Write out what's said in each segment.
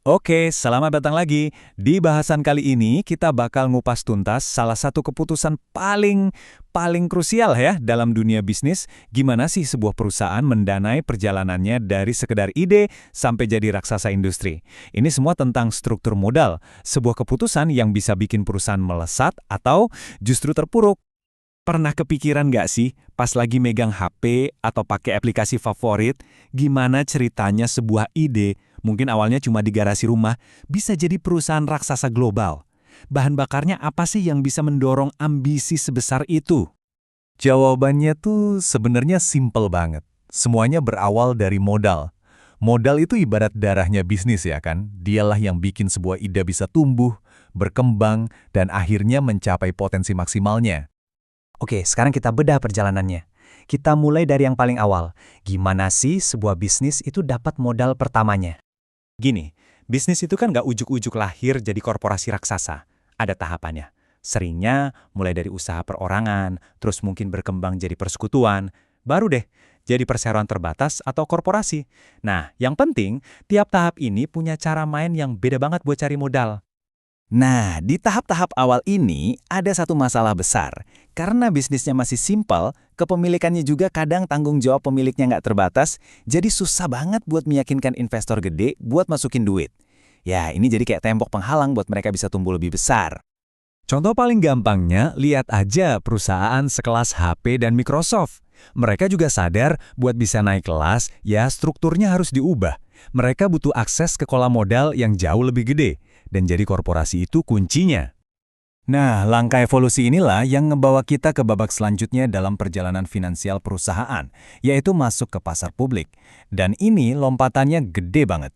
Oke, selamat datang lagi. Di bahasan kali ini kita bakal ngupas tuntas salah satu keputusan paling krusial ya dalam dunia bisnis. Gimana sih sebuah perusahaan mendanai perjalanannya dari sekedar ide sampai jadi raksasa industri. Ini semua tentang struktur modal, sebuah keputusan yang bisa bikin perusahaan melesat atau justru terpuruk. Pernah kepikiran nggak sih, pas lagi megang HP atau pakai aplikasi favorit, gimana ceritanya sebuah ide, mungkin awalnya cuma di garasi rumah, bisa jadi perusahaan raksasa global? Bahan bakarnya apa sih yang bisa mendorong ambisi sebesar itu? Jawabannya tuh sebenarnya simple banget. Semuanya berawal dari modal. Modal itu ibarat darahnya bisnis ya kan? Dialah yang bikin sebuah ide bisa tumbuh, berkembang, dan akhirnya mencapai potensi maksimalnya. Oke, sekarang kita bedah perjalanannya. Kita mulai dari yang paling awal. Gimana sih sebuah bisnis itu dapat modal pertamanya? Gini, bisnis itu kan nggak ujuk-ujuk lahir jadi korporasi raksasa. Ada tahapannya. Seringnya mulai dari usaha perorangan, terus mungkin berkembang jadi persekutuan, baru deh jadi perseroan terbatas atau korporasi. Nah, yang penting, tiap tahap ini punya cara main yang beda banget buat cari modal. Nah, di tahap-tahap awal ini ada satu masalah besar. Karena bisnisnya masih simpel, kepemilikannya juga kadang tanggung jawab pemiliknya nggak terbatas, jadi susah banget buat meyakinkan investor gede buat masukin duit. Ya, ini jadi kayak tembok penghalang buat mereka bisa tumbuh lebih besar. Contoh paling gampangnya, lihat aja perusahaan sekelas HP dan Microsoft. Mereka juga sadar buat bisa naik kelas, ya strukturnya harus diubah. Mereka butuh akses ke kolam modal yang jauh lebih gede. Dan jadi korporasi itu kuncinya. Nah, langkah evolusi inilah yang ngebawa kita ke babak selanjutnya dalam perjalanan finansial perusahaan, yaitu masuk ke pasar publik. Dan ini lompatannya gede banget.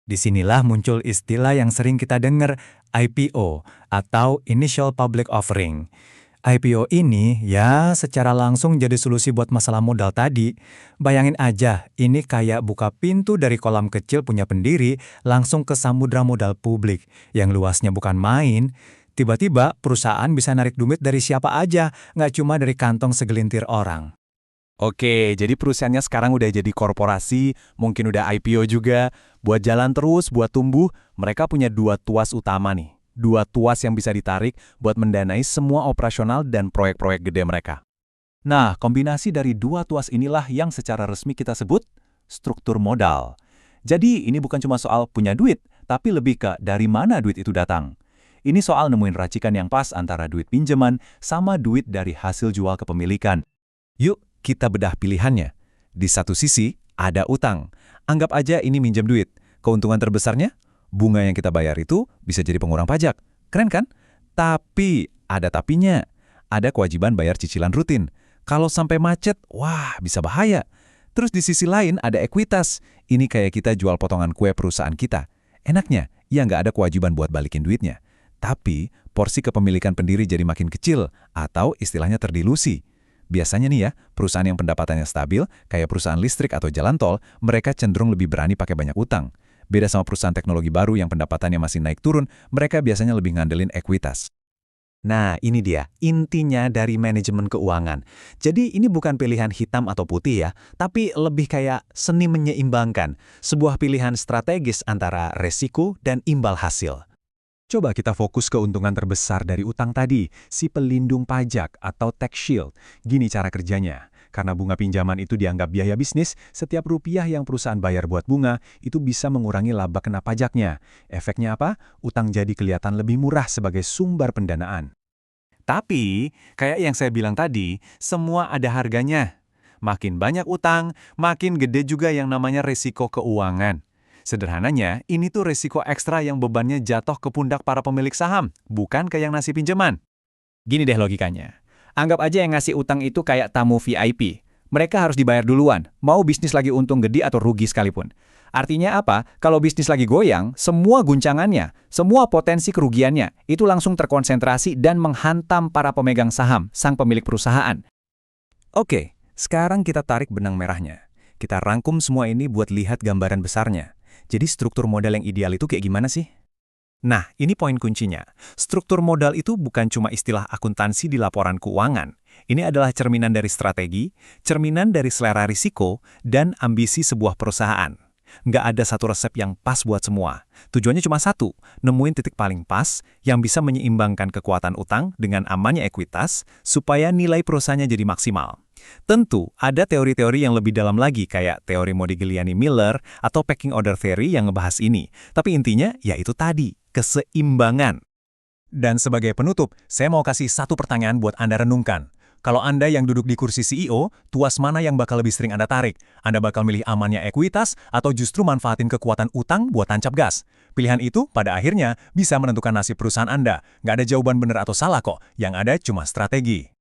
Disinilah muncul istilah yang sering kita dengar, IPO atau Initial Public Offering. IPO ini ya secara langsung jadi solusi buat masalah modal tadi. Bayangin aja, ini kayak buka pintu dari kolam kecil punya pendiri langsung ke samudra modal publik yang luasnya bukan main. Tiba-tiba perusahaan bisa narik duit dari siapa aja, nggak cuma dari kantong segelintir orang. Oke, jadi perusahaannya sekarang udah jadi korporasi, mungkin udah IPO juga. Buat jalan terus, buat tumbuh, mereka punya dua tuas utama nih. Dua tuas yang bisa ditarik buat mendanai semua operasional dan proyek-proyek gede mereka. Nah, kombinasi dari dua tuas inilah yang secara resmi kita sebut struktur modal. Jadi, ini bukan cuma soal punya duit, tapi lebih ke dari mana duit itu datang. Ini soal nemuin racikan yang pas antara duit pinjaman sama duit dari hasil jual kepemilikan. Yuk, kita bedah pilihannya. Di satu sisi, ada utang. Anggap aja ini minjem duit. Keuntungan terbesarnya? Bunga yang kita bayar itu bisa jadi pengurang pajak. Keren kan? Tapi, ada tapinya. Ada kewajiban bayar cicilan rutin. Kalau sampai macet, wah bisa bahaya. Terus di sisi lain ada ekuitas. Ini kayak kita jual potongan kue perusahaan kita. Enaknya, ya nggak ada kewajiban buat balikin duitnya. Tapi, porsi kepemilikan pendiri jadi makin kecil atau istilahnya terdilusi. Biasanya nih ya, perusahaan yang pendapatannya stabil, kayak perusahaan listrik atau jalan tol, mereka cenderung lebih berani pakai banyak utang. Beda sama perusahaan teknologi baru yang pendapatannya masih naik turun, mereka biasanya lebih ngandelin ekuitas. Nah, ini dia intinya dari manajemen keuangan. Jadi ini bukan pilihan hitam atau putih ya, tapi lebih kayak seni menyeimbangkan, sebuah pilihan strategis antara resiko dan imbal hasil. Coba kita fokus keuntungan terbesar dari utang tadi, si pelindung pajak atau tax shield. Gini cara kerjanya. Karena bunga pinjaman itu dianggap biaya bisnis, setiap rupiah yang perusahaan bayar buat bunga itu bisa mengurangi laba kena pajaknya. Efeknya apa? Utang jadi kelihatan lebih murah sebagai sumber pendanaan. Tapi, kayak yang saya bilang tadi, semua ada harganya. Makin banyak utang, makin gede juga yang namanya resiko keuangan. Sederhananya, ini tuh resiko ekstra yang bebannya jatuh ke pundak para pemilik saham, bukan ke yang ngasih pinjaman. Gini deh logikanya. Anggap aja yang ngasih utang itu kayak tamu VIP. Mereka harus dibayar duluan, mau bisnis lagi untung gede atau rugi sekalipun. Artinya apa? Kalau bisnis lagi goyang, semua guncangannya, semua potensi kerugiannya, itu langsung terkonsentrasi dan menghantam para pemegang saham, sang pemilik perusahaan. Oke, sekarang kita tarik benang merahnya. Kita rangkum semua ini buat lihat gambaran besarnya. Jadi struktur modal yang ideal itu kayak gimana sih? Nah, ini poin kuncinya. Struktur modal itu bukan cuma istilah akuntansi di laporan keuangan. Ini adalah cerminan dari strategi, cerminan dari selera risiko, dan ambisi sebuah perusahaan. Nggak ada satu resep yang pas buat semua. Tujuannya cuma satu, nemuin titik paling pas yang bisa menyeimbangkan kekuatan utang dengan amannya ekuitas supaya nilai perusahaannya jadi maksimal. Tentu, ada teori-teori yang lebih dalam lagi kayak teori Modigliani-Miller atau pecking order theory yang ngebahas ini. Tapi intinya, yaitu tadi, keseimbangan. Dan sebagai penutup, saya mau kasih satu pertanyaan buat Anda renungkan. Kalau Anda yang duduk di kursi CEO, tuas mana yang bakal lebih sering Anda tarik? Anda bakal milih amannya ekuitas atau justru manfaatin kekuatan utang buat tancap gas? Pilihan itu pada akhirnya bisa menentukan nasib perusahaan Anda. Nggak ada jawaban benar atau salah kok, yang ada cuma strategi.